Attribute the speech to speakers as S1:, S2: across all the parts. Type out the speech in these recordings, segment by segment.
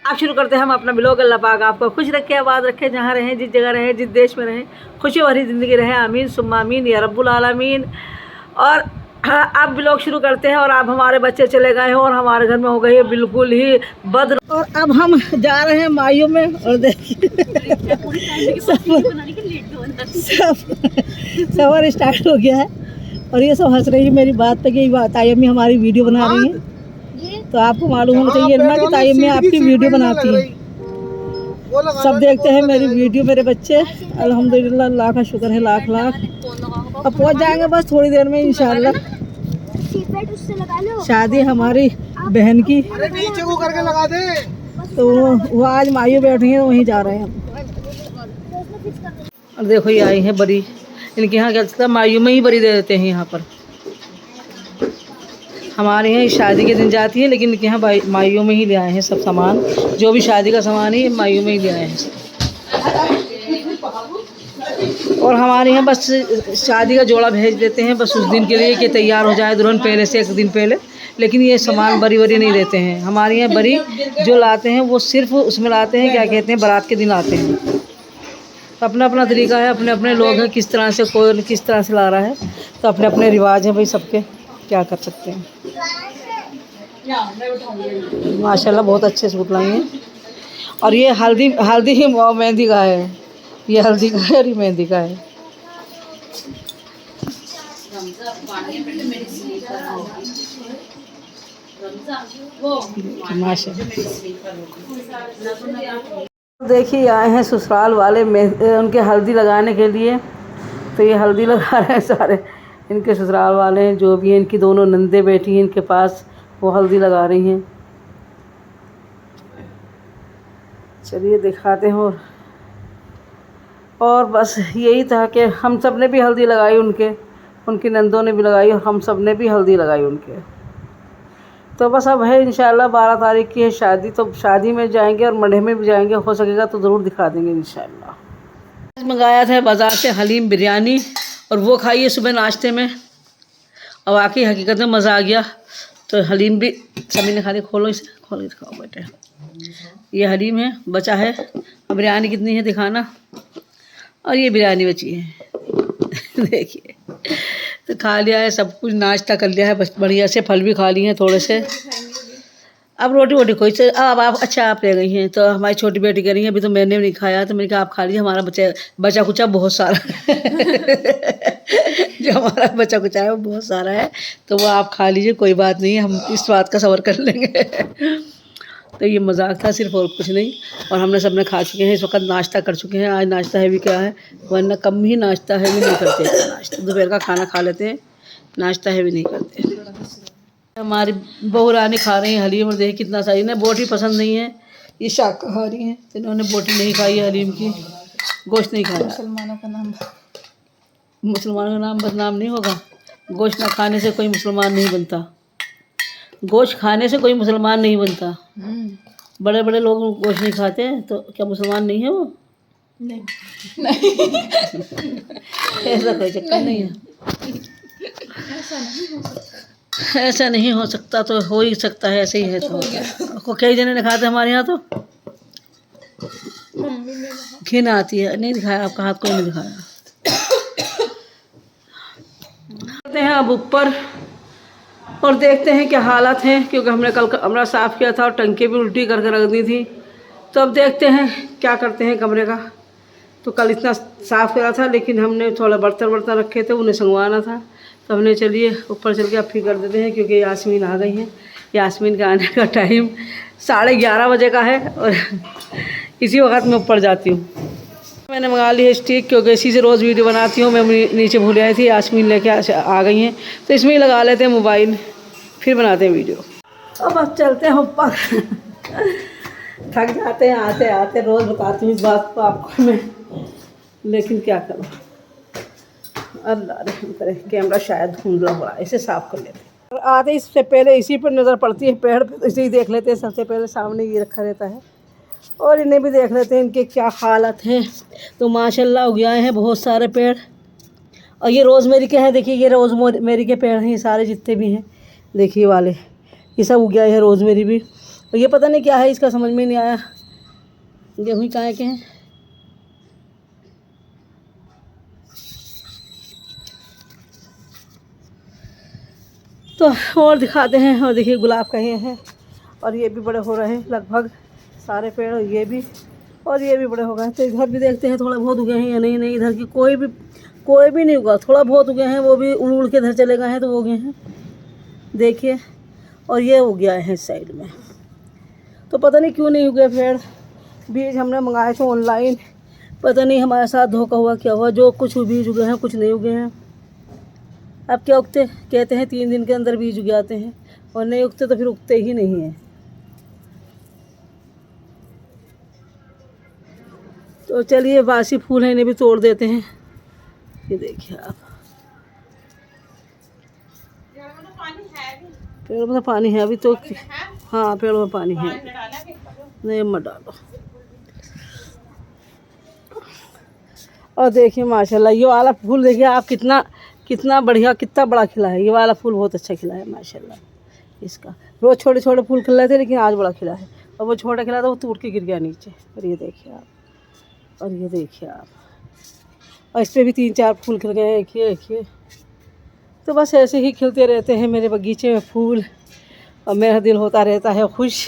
S1: आप शुरू करते हैं हम अपना ब्लॉग। अल्लाह पाक आपको खुश रखे, आबाद रखे, जहाँ रहें, जिस जगह रहें, जिस देश में रहें, खुशी भरी ज़िंदगी रहे। आमीन सुम्मा आमीन या रब्बुल आलमीन। और आप ब्लॉग शुरू करते हैं और अब हमारे बच्चे चले गए हैं और हमारे घर में हो गई है बिल्कुल ही बद। और अब हम जा रहे हैं माइयों में और देखिए सफर स्टार्ट हो गया है और ये सब हंस रही है मेरी बात पे कि ताई अम्मी हमारी वीडियो बना रही है। तो आपको मालूम होना चाहिए ना कि ताई अम्मी आपकी वीडियो बनाती है। सब देखते हैं मेरी वीडियो मेरे बच्चे। अल्हम्दुलिल्लाह, अल्लाह का शुक्र है लाख लाख। अब पहुंच जाएंगे बस थोड़ी देर में इंशाल्लाह। शादी हमारी बहन की, नीचे को करके लगा दे। तो वो आज मायू बैठी हैं, वहीं जा रहे हैं हम। और देखो ये आई है बरी, इनके यहाँ क्या चलता है, मायू में ही बरी दे देते हैं यहाँ पर। हमारे यहाँ शादी के दिन जाती है, लेकिन इनके यहाँ मायू में ही ले आए हैं सब सामान। जो भी शादी का सामान है मायू में ही ले आए हैं सब। और हमारे यहाँ बस शादी का जोड़ा भेज देते हैं बस उस दिन के लिए कि तैयार हो जाए दुल्हन पहले से, एक दिन पहले। लेकिन ये सामान बरी नहीं देते हैं हमारे यहाँ। बरी जो लाते हैं वो सिर्फ उसमें लाते हैं, क्या कहते हैं, बारात के दिन आते हैं। तो अपना अपना तरीका है, अपने अपने लोग हैं, किस तरह से कोई किस तरह से ला रहा है। तो अपने अपने रिवाज हैं भाई सबके, क्या कर सकते हैं। माशाल्लाह बहुत अच्छे सूट लाई हैं। और ये हल्दी ही मेहंदी का है, ये हल्दी का है और ये मेहंदी का है। देखिए आए हैं ससुराल वाले उनके हल्दी लगाने के लिए। तो ये हल्दी लगा रहे हैं सारे इनके ससुराल वाले हैं, जो भी हैं। इनकी दोनों नंदे बैठी हैं इनके पास, वो हल्दी लगा रही हैं। चलिए दिखाते हैं। और बस यही था कि हम सब ने भी हल्दी लगाई, उनकी नंदों ने भी लगाई और हम सब ने भी हल्दी लगाई उनके। तो बस अब है इंशाल्लाह 12 तारीख की है शादी। तो शादी में जाएंगे और मढ़े में भी जाएंगे, हो सकेगा तो ज़रूर दिखा देंगे इंशाल्लाह। मंगाया था बाज़ार से हलीम बिरयानी और वो खाई है सुबह नाश्ते में। और वाकई हकीकत में मज़ा आ गया। तो हलीम भी सभी ने खा लिया। खोलो इसे, खोल के दिखाओ बेटे। ये हलीम है, बचा है। अब बिरयानी कितनी है दिखाना। और ये बिरयानी बची है देखिए। तो खा लिया है सब कुछ, नाश्ता कर लिया है बस बढ़िया से। फल भी खा लिए हैं थोड़े से। अब रोटी वोटी कोई से अब आप अच्छा आप ले गई हैं। तो हमारी छोटी बेटी कह रही है अभी तो मैंने भी नहीं खाया। तो मैंने कहा आप खा लीजिए, हमारा बचा कुचा बहुत सारा जो हमारा बचा कुचा है वो बहुत सारा है। तो वो आप खा लीजिए, कोई बात नहीं, हम इस बात का सब्र कर लेंगे। तो ये मजाक था सिर्फ, और कुछ नहीं। और हमने सबने खा चुके हैं, इस वक्त नाश्ता कर चुके हैं। आज नाश्ता है भी क्या है, वरना कम ही नाश्ता है भी नहीं करते। नाश्ता दोपहर का खाना खा लेते हैं, नाश्ता है भी नहीं करते। हमारी बहू रानी खा रही है हलीम। और देखिए कितना सारी, इन्हें बोटी पसंद नहीं है, ये शाकाहारी हैं। तो इन्होंने बोटी नहीं खाई है हलीम की, गोश्त नहीं खाया। मुसलमानों का नाम बदनाम नहीं होगा। गोश्त ना खाने से कोई मुसलमान नहीं बनता। गोश्त खाने से कोई मुसलमान नहीं बनता। बड़े बड़े लोग गोश्त नहीं खाते हैं तो क्या मुसलमान नहीं है वो? नहीं ऐसा कोई चक्कर नहीं है। ऐसा नहीं हो सकता तो हो ही सकता है, ऐसे ही है। तो कई जने ने खाते हैं हमारे यहाँ। तो घिन आती है। नहीं दिखाया आपका हाथ, कोई नहीं दिखाया। हैं अब ऊपर और देखते हैं क्या हालत है, क्योंकि हमने कल कमरा साफ़ किया था और टंकी भी उल्टी करके रख दी थी। तो अब देखते हैं क्या करते हैं कमरे का। तो कल इतना साफ़ करा था, लेकिन हमने थोड़ा बर्तन रखे थे, उन्हें संगवाना था। तो हमने चलिए ऊपर चल के अब फिर कर देते हैं, क्योंकि यास्मीन आ गई हैं। यास्मीन का आने का टाइम 11:30 बजे का है और इसी वक्त मैं ऊपर जाती हूँ। मैंने मंगा ली है स्टिक, क्योंकि इसी से रोज़ वीडियो बनाती हूँ। मैं नीचे भूल आई थी, यास्मीन लेके आ गई हैं। तो इसमें ही लगा लेते हैं मोबाइल, फिर बनाते हैं वीडियो। अब चलते हैं ऊपर। थक जाते हैं आते आते, रोज़ बताती हूँ इस बात को आपको मैं, लेकिन क्या करूँ। अल्लाह रहम करे, कैमरा शायद धुंधला हो रहा है, इसे साफ़ कर लेते हैं। और आते इससे पहले इसी पर नज़र पड़ती है, पेड़ पर, इसे ही देख लेते हैं सबसे पहले। सामने ये रखा रहता है और इन्हें भी देख लेते हैं इनके क्या हालत हैं। तो माशाल्लाह उग गए हैं बहुत सारे पेड़। और ये रोज़मेरी के हैं, देखिए ये रोज़मेरी के पेड़ हैं, ये सारे जितने भी हैं देखिए वाले, ये सब उग गए हैं रोज़मेरी भी। और ये पता नहीं क्या है, इसका समझ में नहीं आया। गेहूँ कहाँ के हैं। तो और दिखाते हैं। और देखिए गुलाब का ये है, और ये भी बड़े हो रहे हैं लगभग सारे पेड़, ये भी, और ये भी बड़े हो गए। तो इधर भी देखते हैं थोड़ा बहुत उगे हैं या नहीं। नहीं, इधर की कोई भी नहीं उगा, थोड़ा बहुत उगे हैं, वो भी उड़ उड़ के इधर चले गए हैं, तो वो उगे हैं देखिए। और ये उग गया है इस साइड में, तो पता नहीं क्यों नहीं उगे पेड़। बीज हमने मंगाए थे ऑनलाइन, पता नहीं हमारे साथ धोखा हुआ क्या हुआ, जो कुछ बीज उगे हैं कुछ नहीं उगे हैं। अब क्या उगते, कहते हैं 3 दिन के अंदर बीज उग जाते हैं, और नहीं उगते तो फिर उगते ही नहीं हैं। तो चलिए बासी फूल है इन्हें भी तोड़ देते हैं। ये देखिए आप, पेड़ में तो पानी है अभी तो। हाँ, पेड़ में पानी है, नहीं मत डालो। और देखिए माशाल्लाह ये वाला फूल देखिए आप, कितना बढ़िया, कितना बड़ा खिला है। ये वाला फूल बहुत अच्छा खिला है माशाल्लाह। इसका रोज़ छोटे छोटे फूल खिल रहे थे, लेकिन आज बड़ा खिला है। और वो छोटा खिला था, वो टूट के गिर गया नीचे। और ये देखिए आप, और ये देखिए आप, और इस पर भी 3-4 फूल खिल गए हैं, देखिए। तो बस ऐसे ही खिलते रहते हैं मेरे बगीचे में फूल, और मेरा दिल होता रहता है खुश।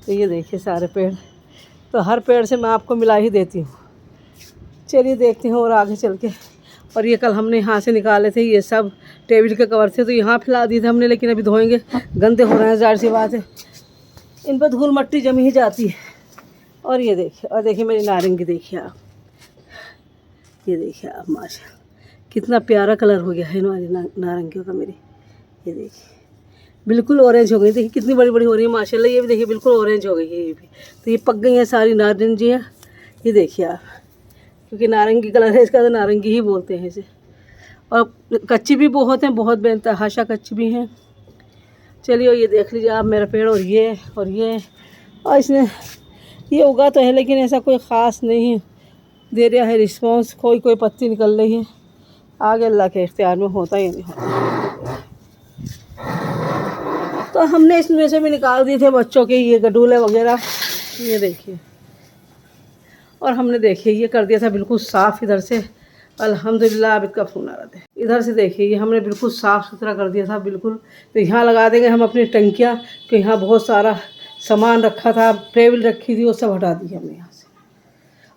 S1: तो ये देखिए सारे पेड़, तो हर पेड़ से मैं आपको मिला ही देती हूँ। चलिए देखते हैं और आगे चल के। और ये कल हमने यहाँ से निकाले थे, ये सब टेबल के कवर थे, तो यहाँ फैला दिए थे हमने, लेकिन अभी धोएंगे, गंदे हो रहे हैं, ज़ाहिर सी बात है, इन पर धूल मट्टी जमी ही जाती है। और ये देखिए, और देखिए मेरी नारंगी देखिए आप, ये देखिए आप माशाल्लाह कितना प्यारा कलर हो गया है हमारी नारंगियों का मेरी। ये देखिए बिल्कुल ऑरेंज हो गई, देखिए कितनी बड़ी बड़ी हो रही है माशाल्लाह। ये भी देखिए बिल्कुल ऑरेंज हो गई है ये भी, तो ये पक गई है सारी नारंगियाँ। ये देखिए आप, क्योंकि नारंगी कलर है इसका, तो नारंगी ही बोलते हैं इसे। और कच्ची भी बहुत हैं, बहुत बेतहाशा कच्ची भी हैं। चलिए ये देख लीजिए आप मेरा पेड़, और और इसने ये उगा तो है, लेकिन ऐसा कोई ख़ास नहीं दे रहा है रिस्पॉन्स। कोई पत्ती निकल रही है, आगे अल्लाह के इख्तियार में होता ही नहीं होता। तो हमने इसमें से भी निकाल दिए थे बच्चों के ये गडूले वगैरह, ये देखिए। और हमने देखिए ये कर दिया था बिल्कुल साफ़ इधर से, अल्हम्दुलिल्लाह। अब इसका फ़ोन आ रहा था, इधर से देखिए ये हमने बिल्कुल साफ़ सुथरा कर दिया था बिल्कुल। तो यहाँ लगा देंगे हम अपनी टंकियाँ, कि यहाँ बहुत सारा सामान रखा था, टेबल रखी थी, वो सब हटा दी हमने यहाँ से।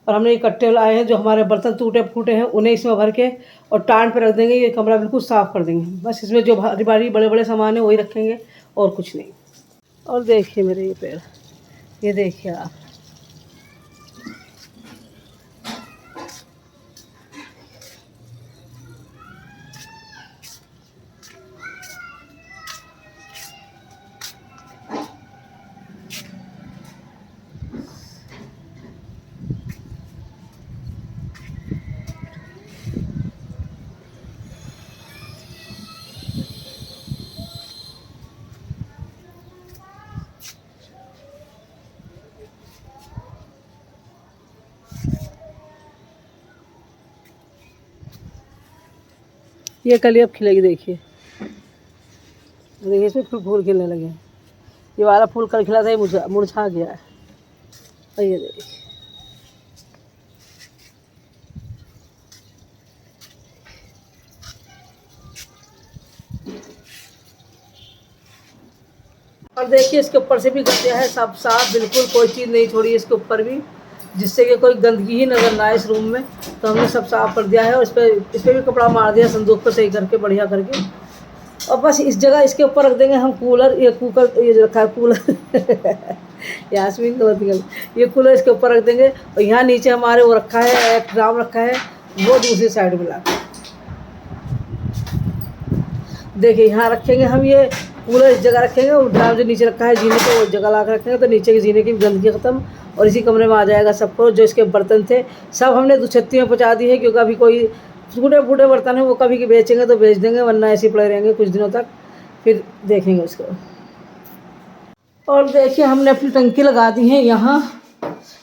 S1: और हमने ये कट्टे लाए हैं, जो हमारे बर्तन टूटे फूटे हैं उन्हें इसमें भर के और टांड पे रख देंगे। ये कमरा बिल्कुल साफ़ कर देंगे, बस इसमें जो भारी भारी बड़े बड़े सामान है वही रखेंगे, और कुछ नहीं। और देखिए मेरे ये पेड़, ये देखिए आप, ये कली अब खिलेगी देखिए। देखिए इसमें फूल खिलने लगे हैं। ये वाला फूल कल खिला था, ये मुरझा गया है। और ये देखिए, और देखिए इसके ऊपर से भी कर दिया है सब साफ, बिल्कुल कोई चीज़ नहीं छोड़ी इसके ऊपर भी, जिससे कि कोई गंदगी ही नजर ना आए इस रूम में। तो हमने सब साफ कर दिया है, और इस पर भी कपड़ा मार दिया संदूक पर सही करके, बढ़िया करके। और बस इस जगह इसके ऊपर रख देंगे हम कूलर, ये जो रखा है कूलर। यास्मीन को ये कूलर इसके ऊपर रख देंगे। और यहाँ नीचे हमारे वो रखा है, एक ड्राम रखा है, वो दूसरी साइड में ला देखिए यहाँ रखेंगे हम। ये कूलर इस जगह रखेंगे, और ड्राम जो नीचे रखा है जीने को, वो जगह ला कर रखेंगे, तो नीचे के जीने की गंदगी ख़त्म, और इसी कमरे में आ जाएगा सबको। जो इसके बर्तन थे सब हमने दुछत्ती में पहुँचा दी है, क्योंकि अभी कोई टूटे फूटे बर्तन है वो कभी के बेचेंगे तो बेच देंगे, वरना ऐसे पड़े रहेंगे कुछ दिनों तक, फिर देखेंगे उसको। और देखिए हमने अपनी टंकी लगा दी है यहाँ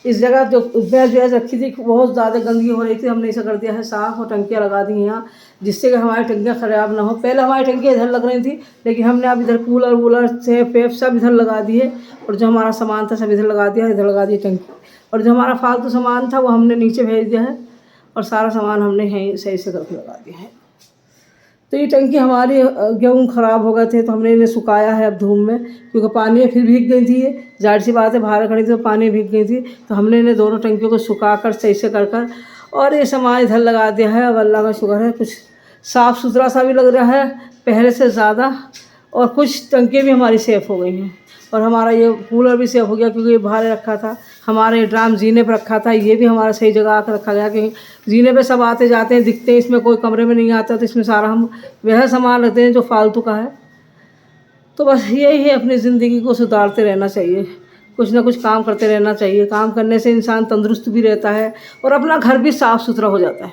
S1: इस जगह। जो भैंस रखी थी बहुत ज़्यादा गंदगी हो रही थी, हमने इसे कर दिया है साफ़, और टंकियाँ लगा दी हैं यहाँ। जिससे कि हमारी टंकियाँ ख़राब ना हो। पहले हमारी टंकियाँ इधर लग रही थी, लेकिन हमने अब इधर कूलर वूलर से पेप सब इधर लगा दिए, और जो हमारा सामान था सब इधर लगा दिया, इधर लगा दिया टंकी। और जो हमारा फालतू सामान था वो हमने नीचे भेज दिया है, और सारा सामान हमने यहीं सही से करके लगा दिया है। तो ये टंकी हमारी गेहूँ ख़राब हो गए थे, तो हमने इन्हें सुखाया है अब धूप में, क्योंकि पानी फिर भीग गई थी। ये जाहिर सी बात है, बाहर खड़ी थी तो पानी भीग गई थी, तो हमने इन्हें दोनों टंकियों को सुखा कर सही से कर और ये सामान इधर लगा दिया है। अब अल्लाह का शुक्र है, कुछ साफ़ सुथरा सा भी लग रहा है पहले से ज़्यादा, और कुछ टंकियाँ भी हमारी सेफ़ हो गई हैं। और हमारा ये कूलर भी सेफ़ हो गया, क्योंकि ये बाहर रखा था। हमारा ये ड्राम जीने पर रखा था, ये भी हमारा सही जगह आकर रखा गया, कि जीने पे सब आते जाते हैं, दिखते हैं, इसमें कोई कमरे में नहीं आता, तो इसमें सारा हम वह सामान रखते हैं जो फालतू का है। तो बस यही है, अपनी ज़िंदगी को सुधारते रहना चाहिए, कुछ ना कुछ काम करते रहना चाहिए। काम करने से इंसान तंदुरुस्त भी रहता है और अपना घर भी साफ़ सुथरा हो जाता है।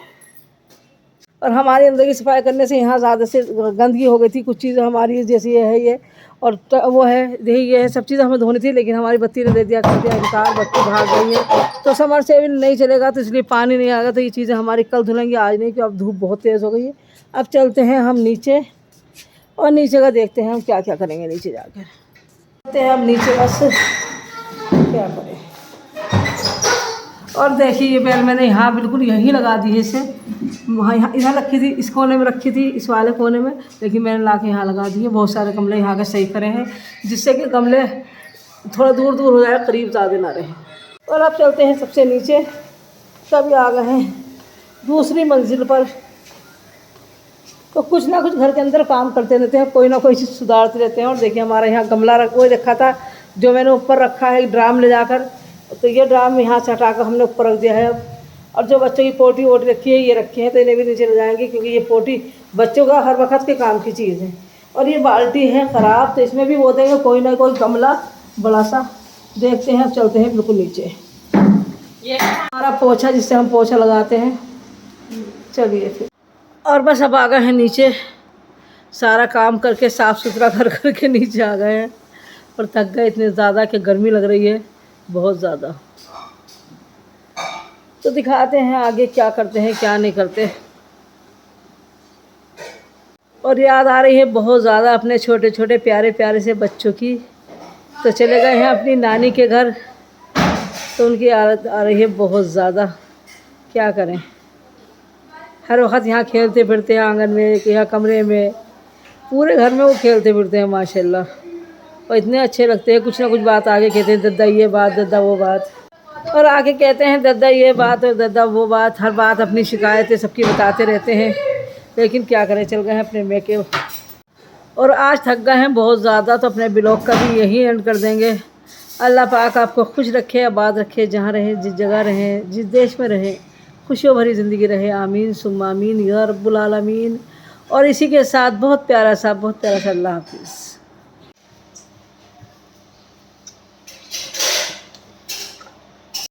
S1: और हमारे अंदर की सफाई करने से यहाँ ज़्यादा से गंदगी हो गई थी। कुछ चीज़ें हमारी जैसी ये है, ये और वो है, ये है, सब चीज़ें हमें धोनी थी, लेकिन हमारी बत्ती ने दे दिया, कर दिया इनकार, बत्ती भाग गई है। तो समरसेबल नहीं चलेगा, तो इसलिए पानी नहीं आएगा, तो ये चीज़ें हमारी कल धुलेंगी, आज नहीं, क्योंकि अब धूप बहुत तेज़ हो गई है। अब चलते हैं हम नीचे, और नीचे का देखते हैं हम क्या क्या करेंगे नीचे जाकर। चलते हैं अब नीचे, बस क्या करें। और देखिए ये बेल मैंने यहाँ बिल्कुल यहीं लगा दी है, इसे वहाँ यहाँ इधर रखी थी, इस कोने में रखी थी, इस वाले कोने में, लेकिन मैंने ला के यहाँ लगा दी है। बहुत सारे गमले यहाँ के सही करे हैं, जिससे कि गमले थोड़ा दूर दूर हो जाए, करीब ज़्यादा ना रहे। और अब चलते हैं सबसे नीचे, तभी आ गए हैं दूसरी मंजिल पर। तो कुछ ना कुछ घर के अंदर काम करते रहते हैं, कोई ना कोई चीज़ सुधारते रहते हैं। और देखिए हमारे यहाँ गमला वो रखा था, जो मैंने ऊपर रखा है ड्राम ले जाकर, तो ये ड्राम यहाँ से हटा कर हमने ऊपर रख दिया है अब। और जो बच्चों की पोटी वोटी रखी है, ये रखी है, तो इन्हें भी नीचे ले जाएंगे, क्योंकि ये पोटी बच्चों का हर वक्त के काम की चीज़ है। और ये बाल्टी है ख़राब, तो इसमें भी वो देंगे कोई ना कोई गमला बड़ा सा। देखते हैं, अब चलते हैं बिल्कुल नीचे। ये हमारा पोछा, जिससे हम पोछा लगाते हैं। चलिए फिर, और बस अब आ गए हैं नीचे, सारा काम करके साफ़ सुथरा करके नीचे आ गए हैं। और थक गए इतने ज़्यादा कि गर्मी लग रही है बहुत ज़्यादा। तो दिखाते हैं आगे क्या करते हैं क्या नहीं करते। और याद आ रही है बहुत ज़्यादा अपने छोटे छोटे प्यारे प्यारे से बच्चों की। तो चले गए हैं अपनी नानी के घर, तो उनकी याद आ रही है बहुत ज़्यादा। क्या करें, हर वक्त यहाँ खेलते फिरते हैं, आंगन में, यहाँ कमरे में, पूरे घर में वो खेलते फिरते हैं माशाल्लाह। और इतने अच्छे लगते हैं, कुछ ना कुछ बात आगे कहते हैं, दद्दा ये बात, दद्दा वो बात, और आगे कहते हैं दद्दा ये बात और दद्दा वो बात। हर बात अपनी शिकायतें सबकी बताते रहते हैं, लेकिन क्या करें, चल गए हैं अपने मैके। और आज थक गए हैं बहुत ज़्यादा, तो अपने ब्लॉग का भी यही एंड कर देंगे। अल्लाह पाक आपको खुश रखे, आबाद रखे, जहाँ रहें, जिस जगह रहें, जिस देश में रहें, खुशियों भरी ज़िंदगी रहे। आमीन सुम्मा आमीन या रब्बुल आलमीन। और इसी के साथ बहुत प्यारा सा अल्लाह हाफिज़।